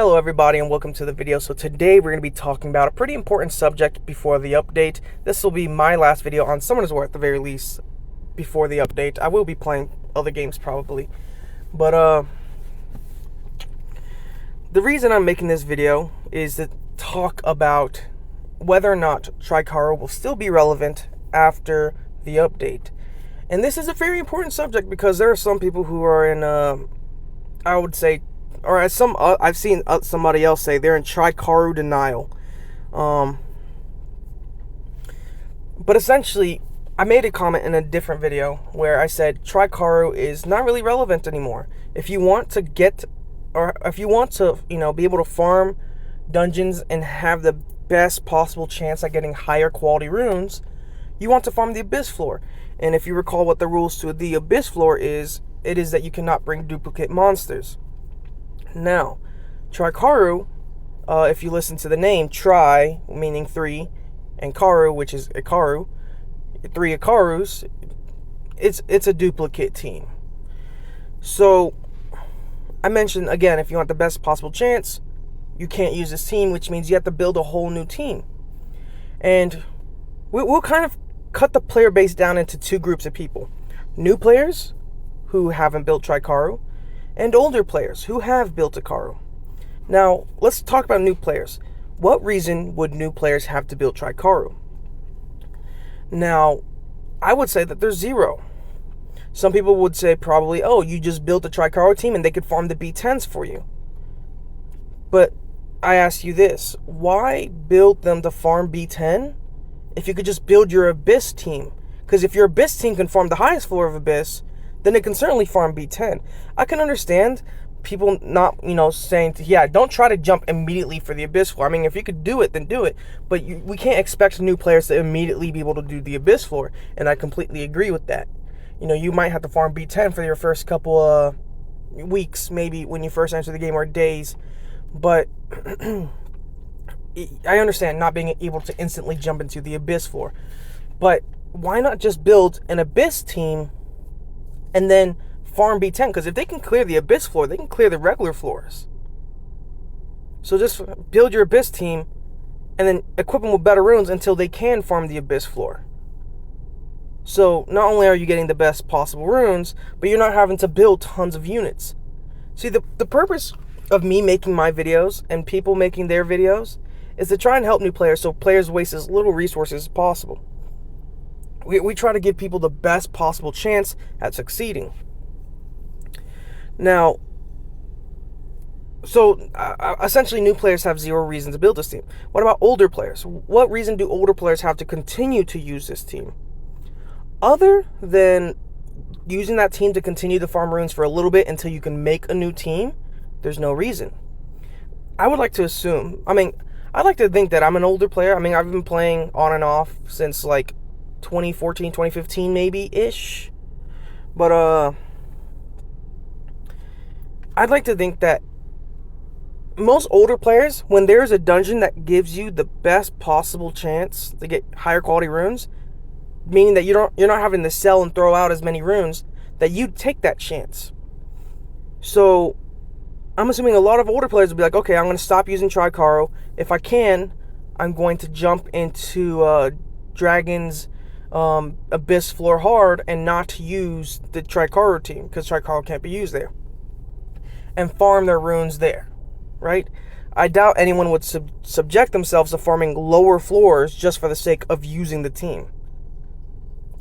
Hello everybody and welcome to the video. So today we're going to be talking about a pretty important subject before the update. This will be my last video on Summoners War at the very least before the update. I will be playing other games probably. But the reason I'm making this video is to talk about whether or not TriCaru will still be relevant after the update. And this is a very important subject because there are some people who are in I would say, or as I've seen somebody else say, they're in TriCaru denial. But essentially, I made a comment in a different video where I said TriCaru is not really relevant anymore. If you want to get, or if you want to, be able to farm dungeons and have the best possible chance at getting higher quality runes, you want to farm the Abyss floor. And if you recall what the rules to the Abyss floor is, it is that you cannot bring duplicate monsters. Now, TriCaru, if you listen to the name, Tri, meaning three, and Caru, which is Ikaru, three Ikarus, it's a duplicate team. So, I mentioned, again, if you want the best possible chance, you can't use this team, which means you have to build a whole new team. And we'll kind of cut the player base down into two groups of people. New players, who haven't built TriCaru, and older players who have built Ikaru. Now, let's talk about new players. What reason would new players have to build TriCaru? Now, I would say that there's zero. Some people would say probably, oh, you just built a TriCaru team and they could farm the B10s for you. But I ask you this, why build them to farm B10 if you could just build your Abyss team? Because if your Abyss team can farm the highest floor of Abyss, then it can certainly farm B10. I can understand people not, saying, yeah, don't try to jump immediately for the Abyss floor. I mean, if you could do it, then do it. But we can't expect new players to immediately be able to do the Abyss floor. And I completely agree with that. You might have to farm B10 for your first couple weeks, maybe when you first enter the game, or days. But I understand not being able to instantly jump into the Abyss floor. But why not just build an Abyss team and then farm B10, because if they can clear the Abyss floor, they can clear the regular floors. So just build your Abyss team and then equip them with better runes until they can farm the Abyss floor. So not only are you getting the best possible runes, but you're not having to build tons of units. See, the purpose of me making my videos and people making their videos is to try and help new players so players waste as little resources as possible. We try to give people the best possible chance at succeeding. Now, so essentially new players have zero reason to build this team. What about older players? What reason do older players have to continue to use this team? Other than using that team to continue to farm runes for a little bit until you can make a new team, there's no reason. I would like to assume, I'd like to think that I'm an older player. I've been playing on and off since like 2014, 2015 maybe-ish. But, I'd like to think that most older players, when there's a dungeon that gives you the best possible chance to get higher quality runes, meaning that you're not having to sell and throw out as many runes, that you take that chance. So, I'm assuming a lot of older players will be like, okay, I'm going to stop using TriCaru. If I can, I'm going to jump into Dragon's Abyss floor hard and not use the TriCaru team, because TriCaru can't be used there, and farm their runes there, right? I doubt anyone would subject themselves to farming lower floors just for the sake of using the team,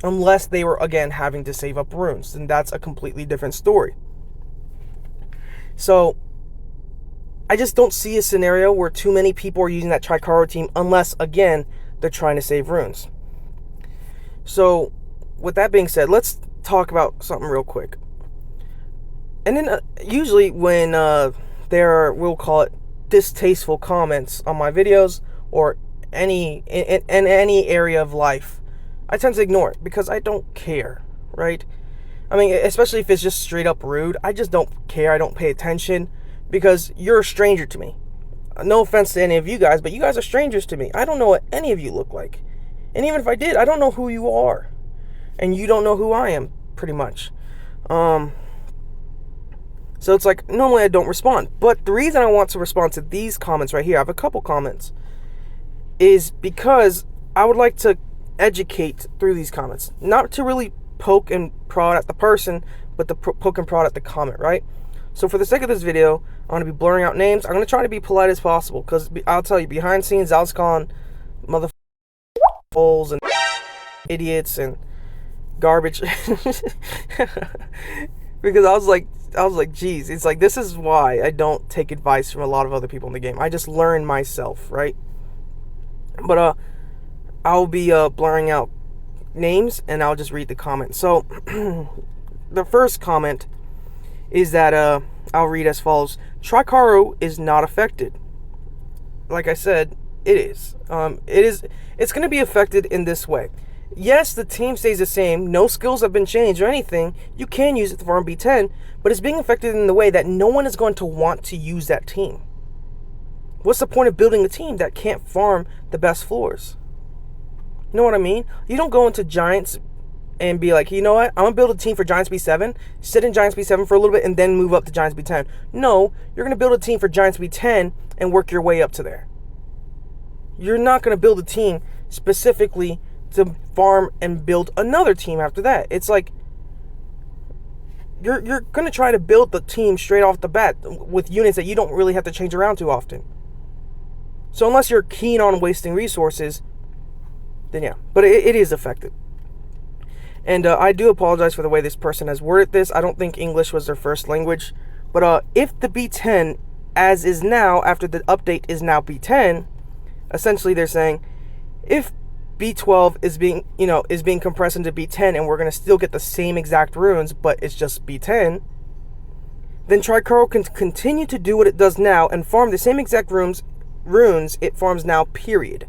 unless they were, again, having to save up runes. Then that's a completely different story. So I just don't see a scenario where too many people are using that TriCaru team, unless, again, they're trying to save runes. So, with that being said, let's talk about something real quick. And then, usually when there are, we'll call it, distasteful comments on my videos, or in any area of life, I tend to ignore it, because I don't care, right? Especially if it's just straight up rude, I just don't care, I don't pay attention, because you're a stranger to me. No offense to any of you guys, but you guys are strangers to me. I don't know what any of you look like. And even if I did, I don't know who you are. And you don't know who I am, pretty much. So it's like, normally I don't respond. But the reason I want to respond to these comments right here, I have a couple comments, is because I would like to educate through these comments. Not to really poke and prod at the person, but to poke and prod at the comment, right? So for the sake of this video, I'm going to be blurring out names. I'm going to try to be polite as possible, because I'll tell you, behind the scenes, I was calling motherfuckers and idiots and garbage. Because I was like, geez, it's like, this is why I don't take advice from a lot of other people in the game. I just learn myself, right? But I'll be blurring out names, and I'll just read the comments. So the first comment is that I'll read as follows: TriCaru is not affected. Like I said, it is. It's going to be affected in this way. Yes, the team stays the same. No skills have been changed or anything. You can use it to farm B10, but it's being affected in the way that no one is going to want to use that team. What's the point of building a team that can't farm the best floors? You know what I mean? You don't go into Giants and be like, you know what, I'm going to build a team for Giants B7, sit in Giants B7 for a little bit, and then move up to Giants B10. No, you're going to build a team for Giants B10 and work your way up to there. You're not going to build a team specifically to farm and build another team after that. It's like, you're going to try to build the team straight off the bat with units that you don't really have to change around too often. So unless you're keen on wasting resources, then yeah. But it is affected. And I do apologize for the way this person has worded this. I don't think English was their first language. But if the B10, as is now, after the update is now B10, essentially they're saying, if B12 is being compressed into B10, and we're going to still get the same exact runes, but it's just B10, then TriCaru can continue to do what it does now and farm the same exact runes it farms now, period.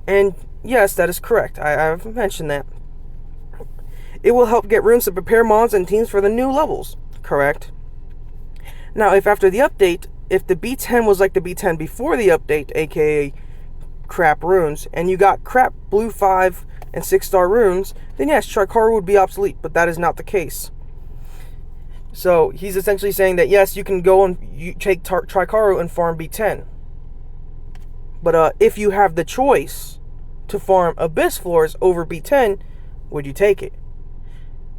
And yes, that is correct. I've mentioned that. It will help get runes to prepare mons and teams for the new levels. Correct. Now, if after the update, if the B10 was like the B10 before the update, aka crap runes, and you got crap blue 5 and 6-star runes, then yes, TriCaru would be obsolete, but that is not the case. So he's essentially saying that yes, you can go and you take TriCaru and farm B10, but if you have the choice to farm Abyss floors over B10, would you take it?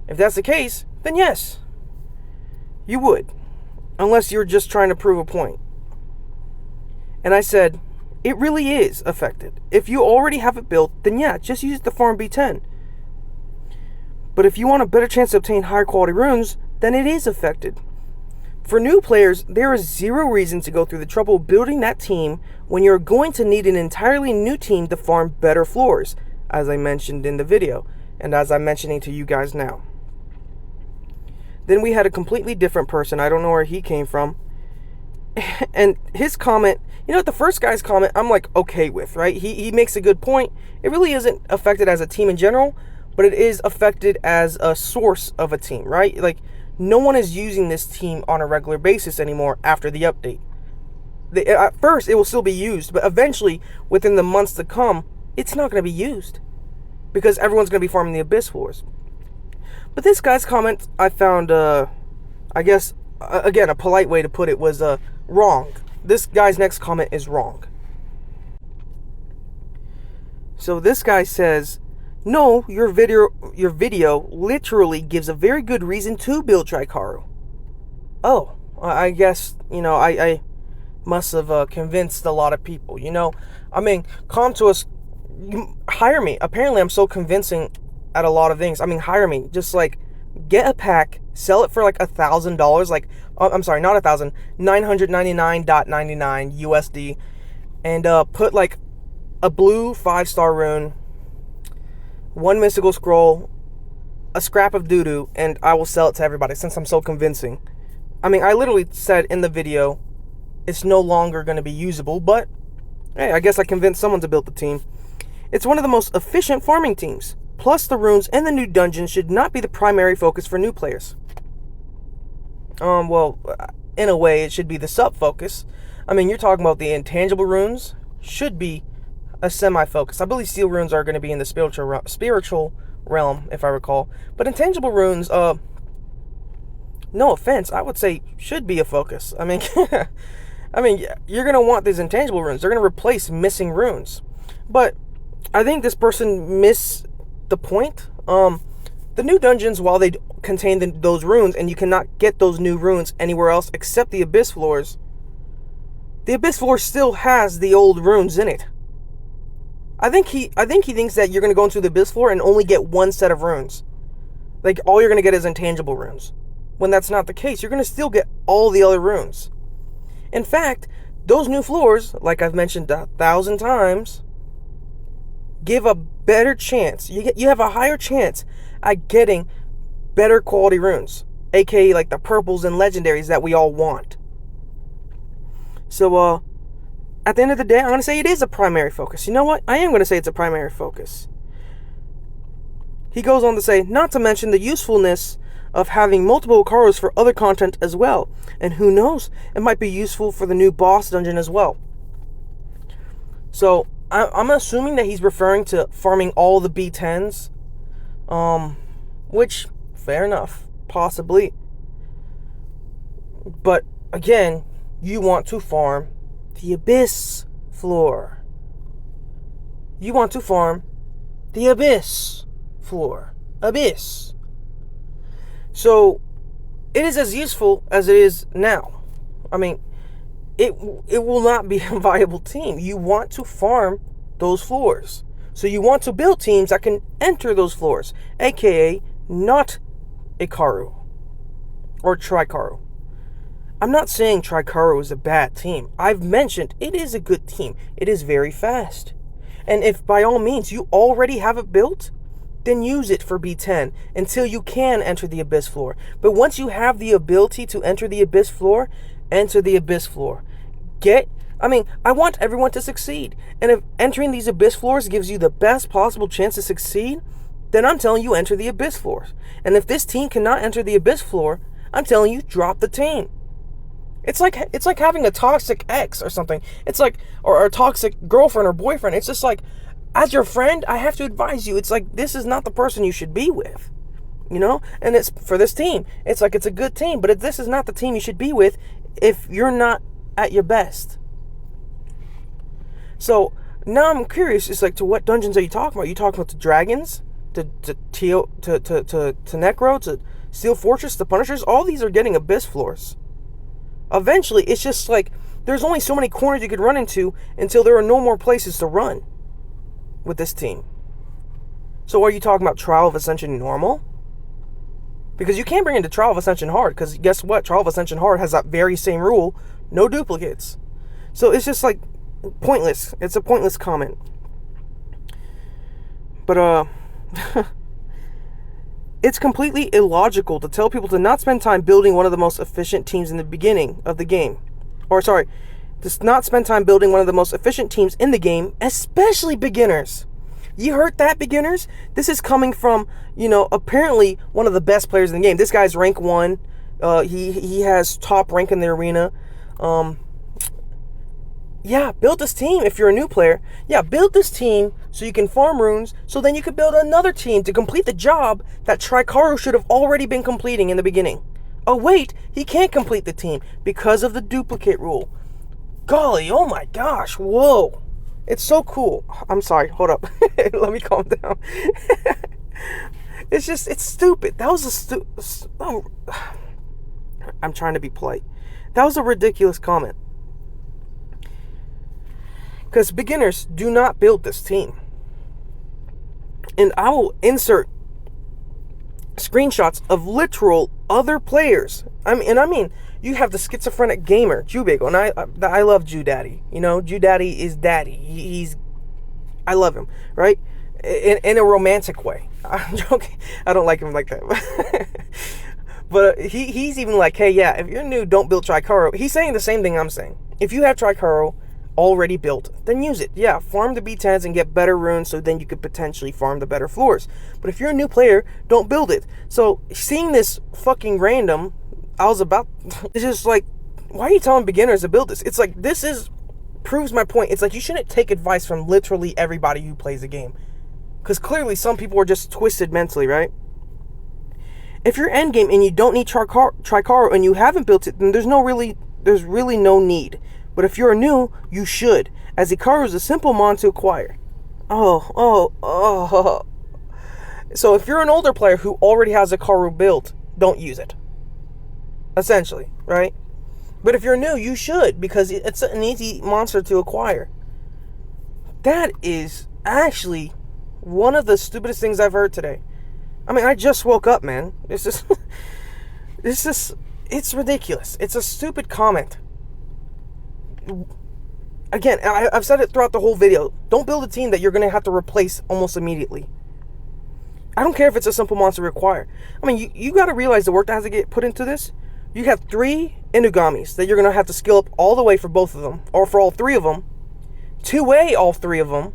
If that's the case, then yes, you would, unless you're just trying to prove a point. And I said, it really is affected. If you already have it built, then yeah, just use it to farm B10. But if you want a better chance to obtain higher quality runes, then it is affected. For new players, there is zero reason to go through the trouble of building that team when you're going to need an entirely new team to farm better floors, as I mentioned in the video, and as I'm mentioning to you guys now. Then we had a completely different person. I don't know where he came from. And his comment, you know what, the first guy's comment, I'm like okay with, right? He makes a good point. It really isn't affected as a team in general, but it is affected as a source of a team, right? Like, no one is using this team on a regular basis anymore after the update. At first, it will still be used, but eventually, within the months to come, it's not going to be used, because everyone's going to be farming the Abyss floors. But this guy's comment, I found, I guess, again, a polite way to put it was wrong. This guy's next comment is wrong. So this guy says, no, your video literally gives a very good reason to build TriCaru. Oh, I guess, I must have convinced a lot of people, I mean, come to us, hire me. Apparently I'm so convincing at a lot of things. I mean, hire me. Just like, get a pack, sell it for like $1,000, like, I'm sorry, not 1,000, 999.99 USD, and put like a blue 5-star rune, 1 mystical scroll, a scrap of doo-doo, and I will sell it to everybody since I'm so convincing. I mean, I literally said in the video, it's no longer going to be usable, but hey, I guess I convinced someone to build the team. It's one of the most efficient farming teams. Plus, the runes and the new dungeons should not be the primary focus for new players. Well, in a way, it should be the sub-focus. I mean, you're talking about the intangible runes should be a semi-focus. I believe steel runes are going to be in the spiritual realm, if I recall. But intangible runes, no offense, I would say should be a focus. I mean, I mean, you're going to want these intangible runes. They're going to replace missing runes. But I think this person missed the point. The new dungeons, while they contain those runes, and you cannot get those new runes anywhere else except the Abyss floors, the Abyss floor still has the old runes in it. I think he thinks that you're going to go into the Abyss floor and only get one set of runes. Like, all you're going to get is intangible runes. When that's not the case, you're going to still get all the other runes. In fact, those new floors, like I've mentioned 1,000 times, give a better chance. You have a higher chance at getting better quality runes, aka like the purples and legendaries that we all want. So, at the end of the day, I'm going to say it is a primary focus. You know what? I am going to say it's a primary focus. He goes on to say, not to mention the usefulness of having multiple Carus for other content as well. And who knows, it might be useful for the new boss dungeon as well. So, I'm assuming that he's referring to farming all the B10s. Which, fair enough, possibly. But, again, you want to farm the Abyss floor. You want to farm the Abyss floor. Abyss. So, it is as useful as it is now. I mean, it will not be a viable team. You want to farm those floors. So you want to build teams that can enter those floors, aka not a Caru or TriCaru. I'm not saying TriCaru is a bad team. I've mentioned it is a good team. It is very fast. And if by all means you already have it built, then use it for B10 until you can enter the Abyss floor. But once you have the ability to enter the Abyss floor, enter the Abyss floor. I want everyone to succeed. And if entering these Abyss floors gives you the best possible chance to succeed, then I'm telling you enter the Abyss floors. And if this team cannot enter the Abyss floor, I'm telling you drop the team. It's like having a toxic ex or something. It's like, or a toxic girlfriend or boyfriend. It's just like, as your friend, I have to advise you. It's like, this is not the person you should be with. You know? And it's for this team. It's like, it's a good team, but this is not the team you should be with if you're not at your best. So, now I'm curious, it's like, to what dungeons are you talking about? Are you talking about the dragons? To Necro? To Steel Fortress? The Punishers? All these are getting Abyss floors. Eventually, it's just like, there's only so many corners you could run into until there are no more places to run with this team. So are you talking about Trial of Ascension Normal? Because you can't bring into Trial of Ascension Hard, because guess what? Trial of Ascension Hard has that very same rule, no duplicates. So it's just like, pointless. It's a pointless comment. But, it's completely illogical to tell people to not spend time building one of the most efficient teams in the beginning of the game. To not spend time building one of the most efficient teams in the game, especially beginners. You heard that, beginners? This is coming from, apparently one of the best players in the game. This guy's rank 1. He has top rank in the arena. Yeah, build this team if you're a new player. Yeah, build this team so you can farm runes, so then you can build another team to complete the job that TriCaru should have already been completing in the beginning. Oh wait, he can't complete the team because of the duplicate rule. Golly, oh my gosh, whoa. It's so cool. I'm sorry, hold up. Let me calm down. It's stupid. That was I'm trying to be polite. That was a ridiculous comment. Because beginners do not build this team. And I will insert screenshots of literal other players. I mean, you have the schizophrenic gamer, Jubigo, and I love Jew Daddy. Jew Daddy is daddy. I love him, right? In a romantic way. I'm joking. I don't like him like that. But he's even like, hey, yeah, if you're new, don't build TriCaru. He's saying the same thing I'm saying. If you have TriCaru already built, then use it. Yeah, farm the B10s and get better runes, so then you could potentially farm the better floors. But if you're a new player, don't build it. So seeing this fucking random, it's just like, why are you telling beginners to build this? It's like, proves my point. It's like, you shouldn't take advice from literally everybody who plays the game, because clearly some people are just twisted mentally, right? If you're endgame and you don't need TriCaru and you haven't built it, then there's really no need. But if you're new, you should, as Hikaru is a simple mon to acquire. Oh. So if you're an older player who already has a Hikaru built, don't use it. Essentially, right? But if you're new, you should, because it's an easy monster to acquire. That is actually one of the stupidest things I've heard today. I mean, I just woke up, man. It's ridiculous. It's a stupid comment. Again, I've said it throughout the whole video. Don't build a team that you're going to have to replace almost immediately. I don't care if it's a simple monster require. I mean, you got to realize the work that has to get put into this. You have 3 Inugamis that you're going to have to skill up all the way for both of them, or for all 3 of them. 2A all 3 of them.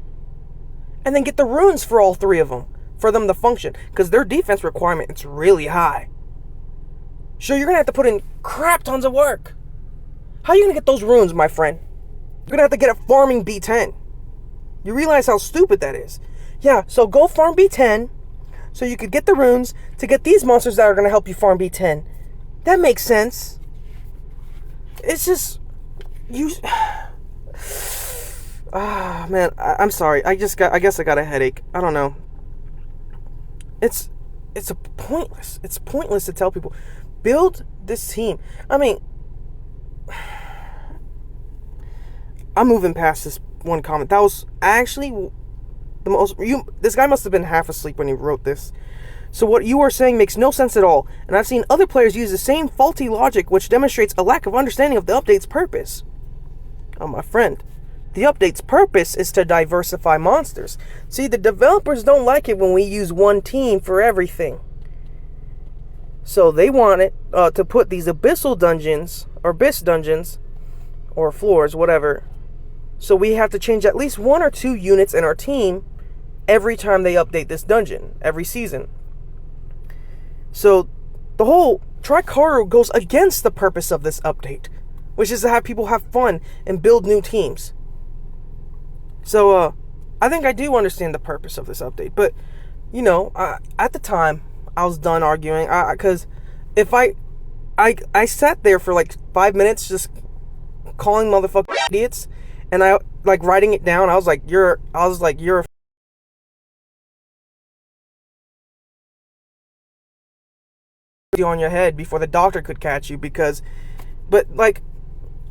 And then get the runes for all 3 of them, for them to function. Because their defense requirement is really high. Sure, you're going to have to put in crap tons of work. How are you going to get those runes, my friend? You're going to have to get a farming B10. You realize how stupid that is. Yeah, so go farm B10, so you could get the runes to get these monsters that are going to help you farm B10. That makes sense. It's just... man, I'm sorry. I guess I got a headache. I don't know. It's pointless. It's pointless to tell people, build this team. I mean, I'm moving past this one comment. That was actually the most... This guy must have been half asleep when he wrote this. So what you are saying makes no sense at all, and I've seen other players use the same faulty logic, which demonstrates a lack of understanding of the update's purpose. Oh, my friend, the update's purpose is to diversify monsters. See, the developers don't like it when we use one team for everything. So they want it to put these abyssal dungeons, or abyss dungeons, or floors, whatever. So we have to change at least 1 or 2 units in our team every time they update this dungeon, every season. So the whole TriCaru goes against the purpose of this update, which is to have people have fun and build new teams. So I think I do understand the purpose of this update, but you know, at the time I was done arguing, because if I sat there for like 5 minutes just calling motherfucking idiots, and I like writing it down. I was like, you're a on your head before the doctor could catch you, but like,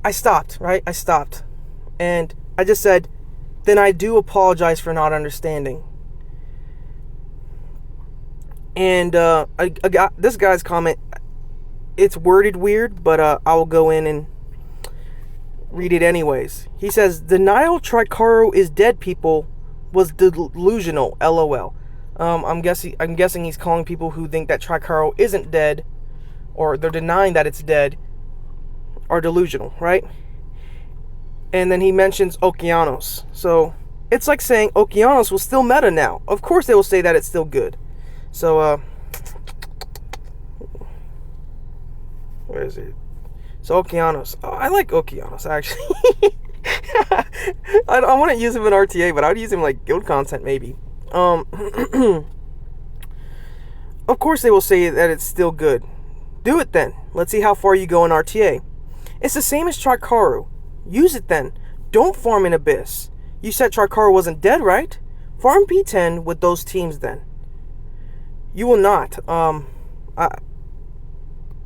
I stopped, right? I stopped, and I just said, then I do apologize for not understanding. And I got this guy's comment. It's worded weird, but I will go in and read it anyways. He says, denial TriCaru is dead people was delusional, LOL. I'm guessing he's calling people who think that TriCaru isn't dead, or they're denying that it's dead, are delusional, right? And then he mentions Okeanos. So it's like saying Okeanos will still meta now. Of course they will say that it's still good. So where is it? So Okeanos. Oh, I like Okeanos actually. I wouldn't use him in RTA, but I would use him like guild content maybe. Of course they will say that it's still good. Do it then. Let's see how far you go in RTA. It's the same as TriCaru. Use it then. Don't farm in Abyss. You said TriCaru wasn't dead, right? Farm B10 with those teams then. You will not.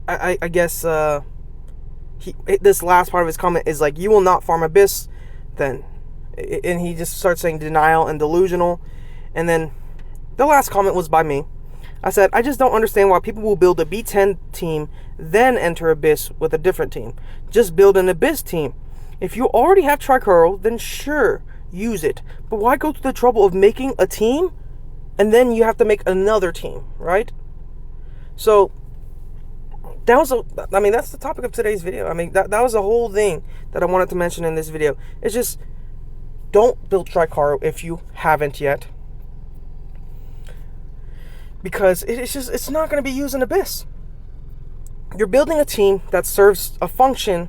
I guess this last part of his comment is like, you will not farm Abyss then. And he just starts saying denial and delusional. And then the last comment was by me. I said, I just don't understand why people will build a B10 team, then enter Abyss with a different team. Just build an Abyss team. If you already have TriCaru, then sure, use it. But why go to the trouble of making a team, and then you have to make another team, right? So, that's the topic of today's video. I mean, that was the whole thing that I wanted to mention in this video. It's just, don't build TriCaru if you haven't yet. Because it's not going to be used in Abyss. You're building a team that serves a function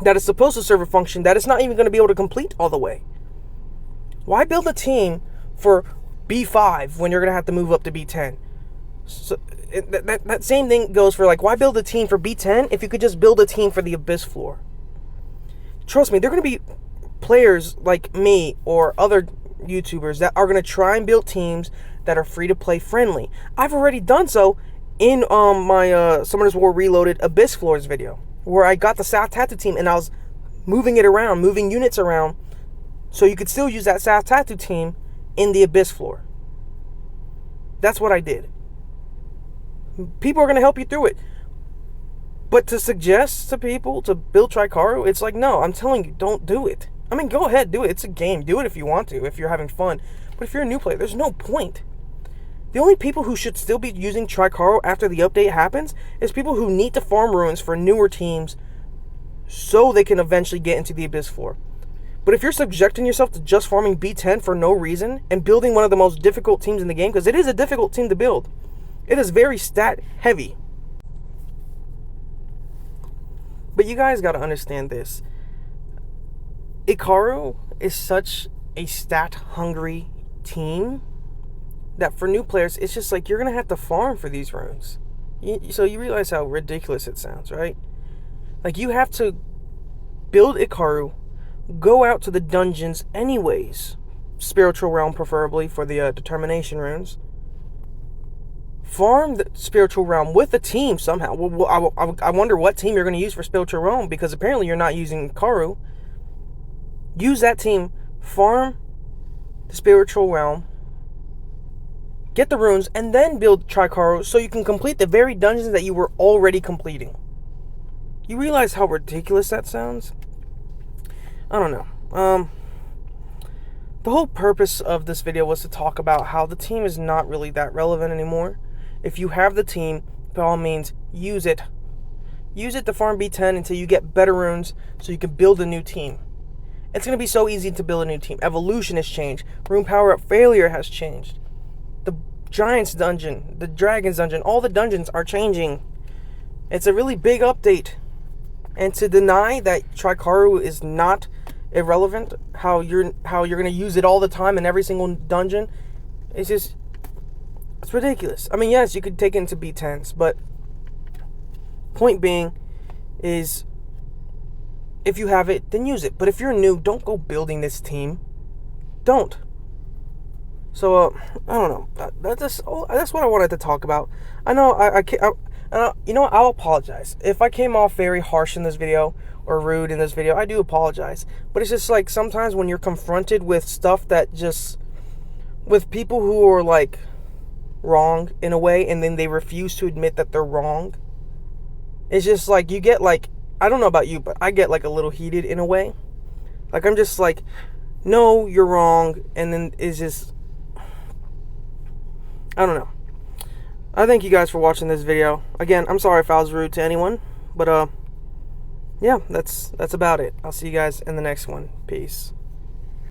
that is supposed to serve a function that it's not even going to be able to complete all the way. Why build a team for B5 when you're going to have to move up to B10? So that same thing goes for, like, why build a team for B10 if you could just build a team for the Abyss floor? Trust me, they're going to be players like me or other YouTubers that are going to try and build teams that are free to play friendly. I've already done so in my Summoners War Reloaded Abyss Floors video, where I got the South Tattoo team and I was moving it around, moving units around, so you could still use that South Tattoo team in the Abyss floor. That's what I did. People are going to help you through it. But to suggest to people to build TriCaru, it's like, no, I'm telling you, don't do it. I mean, go ahead, do it. It's a game. Do it if you want to, if you're having fun. But if you're a new player, there's no point. The only people who should still be using TriCaru after the update happens is people who need to farm ruins for newer teams so they can eventually get into the Abyss floor. But if you're subjecting yourself to just farming B10 for no reason and building one of the most difficult teams in the game, because it is a difficult team to build, it is very stat heavy. But you guys got to understand this. Ikaru is such a stat-hungry team that for new players, it's just like you're going to have to farm for these runes. So you realize how ridiculous it sounds, right? Like, you have to build Ikaru, go out to the dungeons anyways, Spiritual Realm preferably for the Determination runes, farm the Spiritual Realm with a team somehow. Well, I wonder what team you're going to use for Spiritual Realm, because apparently you're not using Ikaru. Use that team, farm the Spiritual Realm, get the runes, and then build TriCaru so you can complete the very dungeons that you were already completing. You realize how ridiculous that sounds? I don't know. The whole purpose of this video was to talk about how the team is not really that relevant anymore. If you have the team, by all means, use it. Use it to farm B10 until you get better runes so you can build a new team. It's going to be so easy to build a new team. Evolution has changed. Rune power-up failure has changed. The Giants dungeon, the Dragons dungeon, all the dungeons are changing. It's a really big update. And to deny that TriCaru is not irrelevant, how you're going to use it all the time in every single dungeon, it's ridiculous. I mean, yes, you could take it into B10s, but point being is, if you have it, then use it. But if you're new, don't go building this team. Don't. So, I don't know. That's what I wanted to talk about. I know you know what? I'll apologize. If I came off very harsh in this video or rude in this video, I do apologize. But it's just like sometimes when you're confronted with stuff that just, with people who are like wrong in a way and then they refuse to admit that they're wrong, it's just like you get like, I don't know about you, but I get like a little heated in a way. Like, I'm just like, no, you're wrong. And then it's just, I don't know. I thank you guys for watching this video. Again, I'm sorry if I was rude to anyone, but yeah, that's about it. I'll see you guys in the next one. Peace.